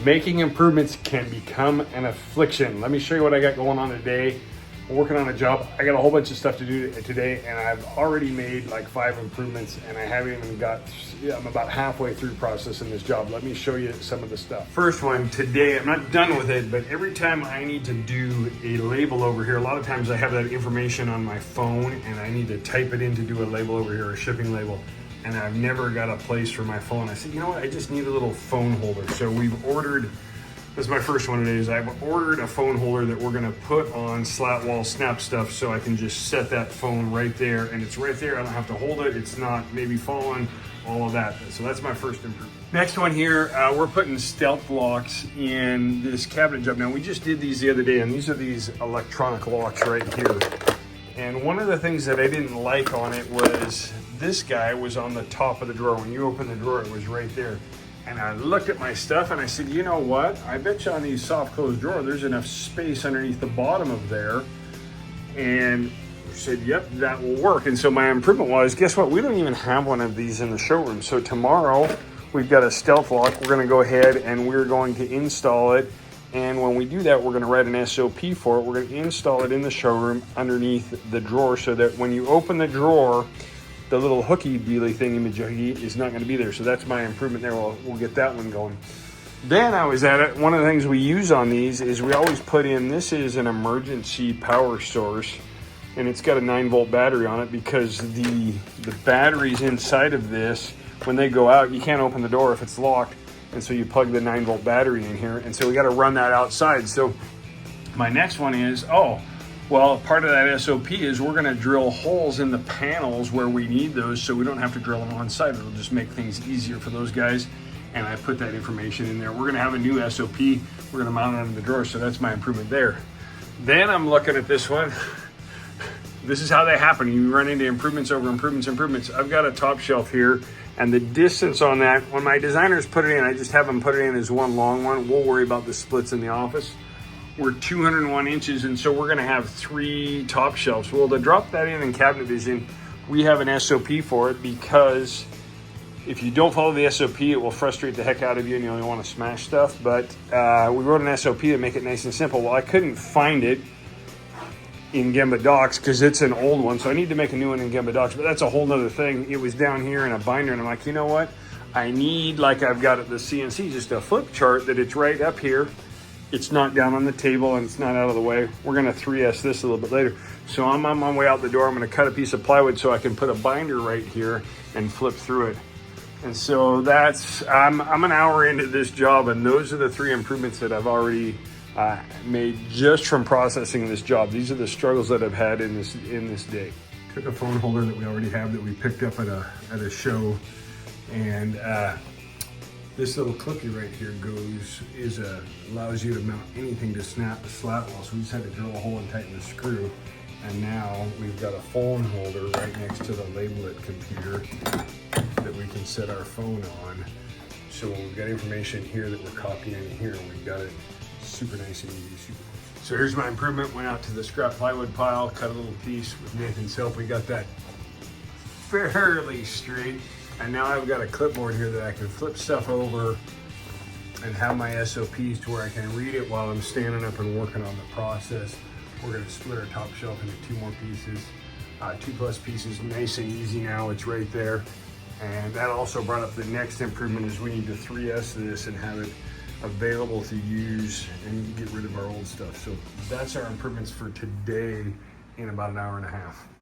Making improvements can become an affliction. Let me show you what I got going on today. I'm working on a job. I got a whole bunch of stuff to do today, and I've already made like 5 improvements, and I haven't even got, I'm about halfway through processing this job. Let me show you some of the stuff. First one today, I'm not done with it, but every time I need to do a label over here, a lot of times I have that information on my phone and I need to type it in to do a label over here, a shipping label. And I've never got a place for my phone. I said, you know what, I just need a little phone holder. So we've ordered, this is my first one today, is I've ordered a phone holder that we're gonna put on slat wall snap stuff so I can just set that phone right there, and it's right there, I don't have to hold it, it's not maybe falling, all of that. So that's my first improvement. Next one here, we're putting stealth locks in this cabinet job. Now we just did these the other day, and these are these electronic locks right here. And one of the things that I didn't like on it was this guy was on the top of the drawer. When you open the drawer, it was right there. And I looked at my stuff and I said, you know what? I bet you on these soft closed drawers, there's enough space underneath the bottom of there. And I said, yep, that will work. And so my improvement was, guess what? We don't even have one of these in the showroom. So tomorrow we've got a stealth lock. We're gonna go ahead and we're going to install it. And when we do that, we're gonna write an SOP for it. We're gonna install it in the showroom underneath the drawer so that when you open the drawer, the little hooky dealy thingy-majiggy is not gonna be there. So that's my improvement there. We'll get that one going. Then I was at it, one of the things we use on these is we always put in, this is an emergency power source, and it's got a 9-volt battery on it because the batteries inside of this, when they go out, you can't open the door if it's locked. And so you plug the 9-volt battery in here. And so we gotta run that outside. So my next one is, well, part of that SOP is we're gonna drill holes in the panels where we need those so we don't have to drill them on site. It'll just make things easier for those guys. And I put that information in there. We're gonna have a new SOP. We're gonna mount it under the drawer, so that's my improvement there. Then I'm looking at this one. This is how they happen. You run into improvements over improvements, improvements. I've got a top shelf here, and the distance on that, when my designers put it in, I just have them put it in as one long one. We'll worry about the splits in the office. We're 201 inches, and so we're gonna have 3 top shelves. Well, to drop that in Cabinet Vision, we have an SOP for it, because if you don't follow the SOP, it will frustrate the heck out of you and you only wanna smash stuff. But we wrote an SOP to make it nice and simple. Well, I couldn't find it in Gemba Docs because it's an old one, so I need to make a new one in Gemba Docs, but that's a whole nother thing. It was down here in a binder, and I'm like, you know what? I need, like I've got at the CNC, just a flip chart that it's right up here. It's not down on the table and it's not out of the way. We're gonna 3S this a little bit later. So I'm on my way out the door. I'm gonna cut a piece of plywood so I can put a binder right here and flip through it. And so that's, I'm an hour into this job, and those are the 3 improvements that I've already made just from processing this job. These are the struggles that I've had in this day. Took a phone holder that we already have that we picked up at a show, and this little clippy right here allows you to mount anything to snap the slat wall. So we just had to drill a hole and tighten the screw, and now we've got a phone holder right next to the Label It computer that we can set our phone on. So when we've got information here that we're copying here, we've got it super nice and easy. So here's my improvement. Went out to the scrap plywood pile, cut a little piece with Nathan's help. We got that fairly straight. And now I've got a clipboard here that I can flip stuff over and have my SOPs to where I can read it while I'm standing up and working on the process. We're gonna split our top shelf into 2 more pieces, 2+ pieces, nice and easy now, it's right there. And that also brought up the next improvement is we need to 3S this and have it available to use and get rid of our old stuff. So that's our improvements for today in about an hour and a half.